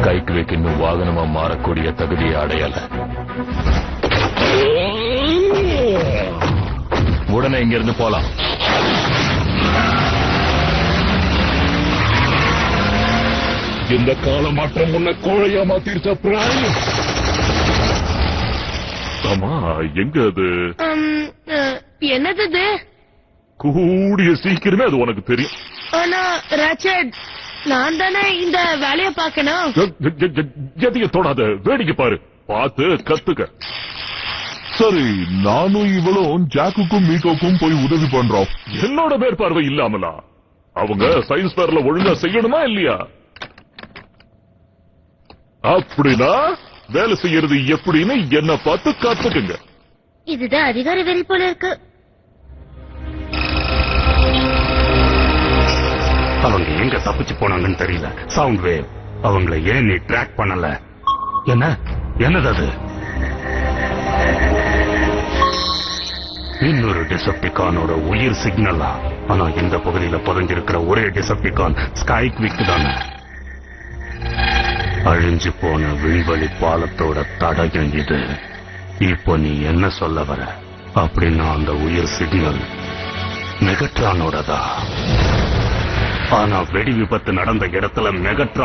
ஸ்கைக்விக் இன்னும் வாகனமா மாறக்கூடிய தகுதியை அடையல. உடனே இங்க இருந்து போலாம். இந்த கால மாற்றம் உன்னை கோழையா மாத்திருச்ச பிராணி. ஆமா, எங்க அது? என்னது? கூடிய சீக்கிரமே அது உனக்கு தெரியும். ஆனா ராச்சட், நான் தானே இந்த வேலைய பாக்கணும். எதைய தொடாத, வேடிக்கை பாரு, பார்த்து கத்துக்க. சரி, நானும் இவளும் ஜாக்குக்கும் மீகோக்கும் போய் உதவி பண்றோம். என்னோட மேற்பார்வை இல்லாமலா? அவங்க சயின்ஸ் ஃபேர்ல ஒழுங்கா செய்யணுமா இல்லையா? அப்படின்னா வேலை செய்யறது எப்படின்னு என்ன பார்த்து கத்துக்குங்க. இதுதான் அதிகார வெறி போல இருக்கு. அவங்க எங்க தப்பிச்சு போனாங்கன்னு தெரியல. சவுண்ட் வேவ், அவங்கள ஏன் நீ ட்ராக் பண்ணல? என்னது அது? இன்னொரு டிசெப்டிகானோட உயிர் சிக்னலா? ஆனா இந்த பகுதியில புதஞ்சிருக்கிற ஒரே டிசெப்டிகான் ஸ்கைக்விக் தானே. அழிஞ்சு போன விண்வெளி பாலத்தோட தடயம் இது. இப்போ நீ என்ன சொல்ல வர? அப்படின்னா அந்த உயிர் சிக்னல் மெகட்ரானோடதா? ஆனா வெடி விபத்து நடந்த இடத்துல மெகட்ரான்